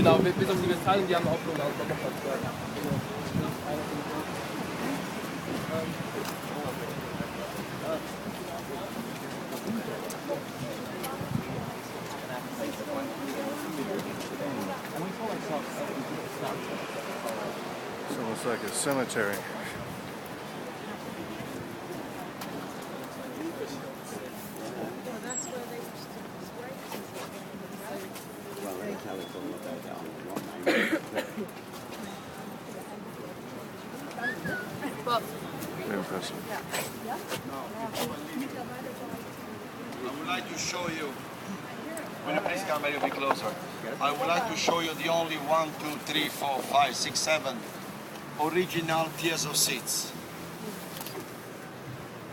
Genau, bis auf die Westfalen, die haben auch schon aus der It's almost like a cemetery. Very impressive. I would like to show you, will you please come a little bit closer? I would like to show you the only 1, 2, 3, 4, 5, 6, 7 original tiers of seats.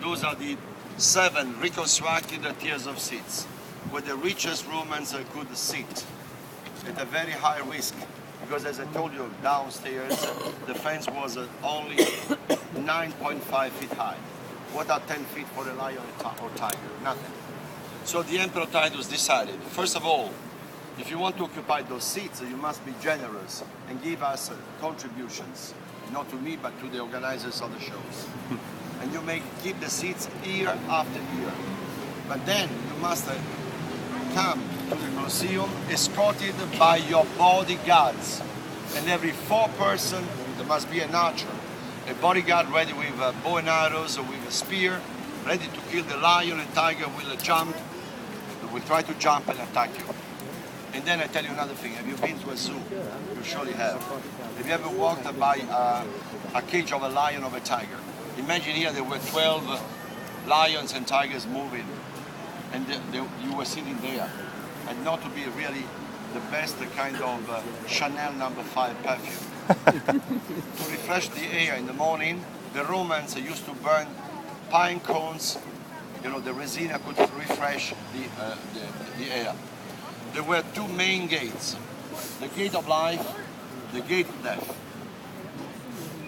Those are the 7 reconstructed tiers of seats, where the richest Romans could sit at a very high risk, because as I told you, downstairs the fence was only 9.5 feet high. What are 10 feet for a lion or tiger? Nothing. So the Emperor Titus decided, first of all, if you want to occupy those seats, you must be generous and give us contributions, not to me, but to the organizers of the shows. And you may keep the seats year after year. But then you must come to the Coloseum escorted by your bodyguards. And every 4 person, there must be an archer, a bodyguard ready with bow and arrows or with a spear, ready to kill the lion and tiger will jump, will try to jump and attack you. And then I tell you another thing, have you been to a zoo? You surely have. Have you ever walked by a cage of a lion or a tiger? Imagine here there were 12 lions and tigers moving, and you were sitting there, and not to be really the best kind of Chanel No. 5 perfume. To refresh the air in the morning, the Romans used to burn pine cones. You know, the resina could refresh the air. There were 2 main gates, the gate of life, the gate of death.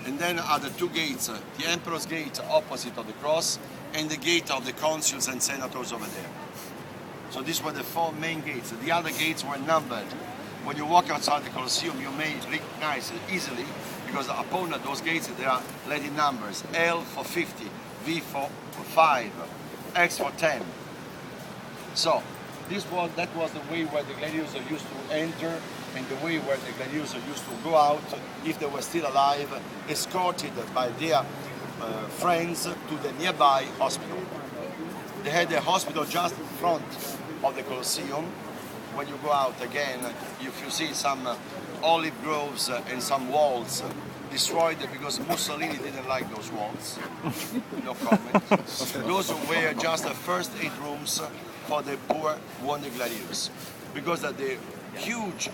And then are the 2 gates, the Emperor's gate opposite of the cross, and the gate of the consuls and senators over there. So these were the 4 main gates. The other gates were numbered. When you walk outside the Coliseum, you may recognize it easily, because upon those gates there are leading numbers. L for 50, V for 5, X for 10. So that was the way where the gladiators used to enter, and the way where the gladiators used to go out, if they were still alive, escorted by their friends to the nearby hospital. They had a hospital just in front of the Coliseum. When you go out again, if you see some olive groves and some walls destroyed because Mussolini didn't like those walls. No comment. Those were just the first 8 rooms for the poor wounded gladiators, because the huge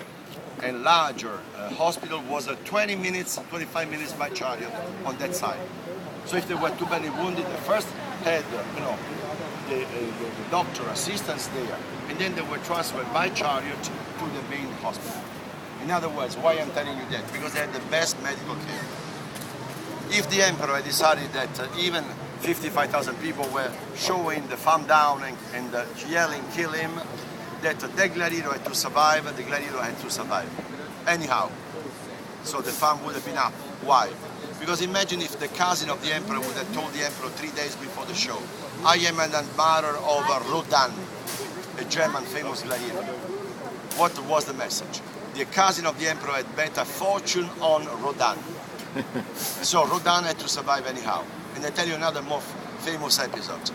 and larger hospital was 20 minutes, 25 minutes by chariot on that side. So if there were too many wounded, they first had, the doctor assistants there, and then they were transferred by chariot to the main hospital. In other words, why I'm telling you that? Because they had the best medical care. If the emperor had decided that even 55,000 people were showing the thumb down and yelling, kill him, that the gladiator had to survive, the gladiator had to survive. Anyhow, so the thumb would have been up. Why? Because imagine if the cousin of the emperor would have told the emperor 3 days before the show, I am an admirer of Rodin, a German famous gladiator. What was the message? The cousin of the emperor had bet a fortune on Rodin. So Rodin had to survive anyhow. And I tell you another more famous episode.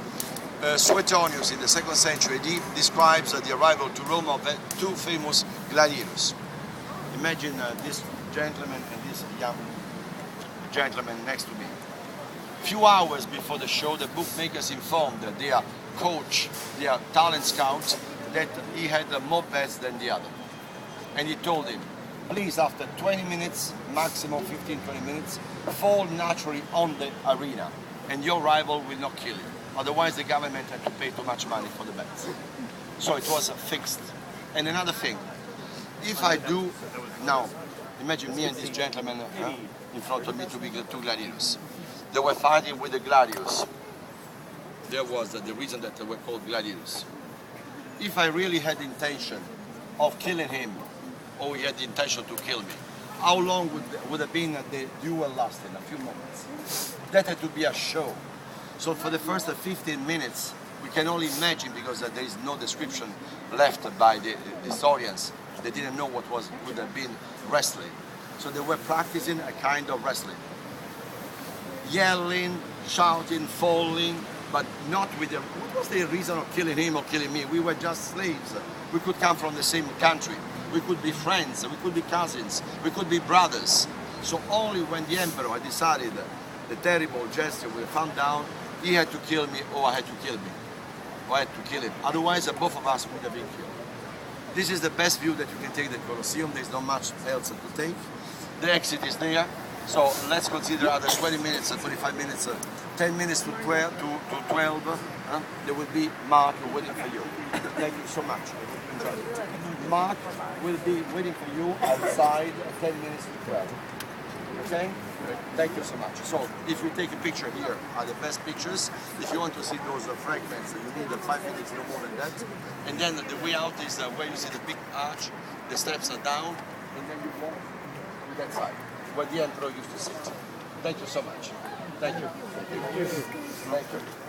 Suetonius in the 2nd century AD describes the arrival to Rome of 2 famous gladiators. Imagine this gentleman and this young gentleman next to me. Few hours before the show, the bookmakers informed their coach, their talent scout, that he had more bets than the other. And he told him, please, after 20 minutes, maximum 15-20 minutes, fall naturally on the arena, and your rival will not kill you. Otherwise, the government had to pay too much money for the bets. So it was fixed. And another thing, if I do, now, imagine me and this gentleman in front of me, 2 gladiators. They were fighting with the gladiators. There was the reason that they were called gladiators. If I really had intention of killing him or he had the intention to kill me. How long would have been the duel lasting? A few moments. That had to be a show. So for the first 15 minutes, we can only imagine, because there is no description left by the historians. They didn't know what would have been wrestling. So they were practicing a kind of wrestling. Yelling, shouting, falling, but not with the... What was the reason of killing him or killing me? We were just slaves. We could come from the same country. We could be friends, we could be cousins, we could be brothers. So only when the emperor had decided the terrible gesture we found down, he had to kill me or I had to kill me. Or I had to kill him. Otherwise, both of us would have been killed. This is the best view that you can take the Coloseum. There's not much else to take. The exit is there. So let's consider other 20 minutes, 25 minutes, 10 minutes to 12. There will be Mark waiting for you. Thank you so much. Enjoy it. Mark will be waiting for you outside 10 minutes to 12. Okay? Thank you so much. So, if you take a picture here, are the best pictures. If you want to see those fragments, you need 5 minutes, no more than that. And then the way out is where you see the big arch, the steps are down, and then you walk to that side, where the emperor used to sit. Thank you so much. Thank you. Thank you. Thank you.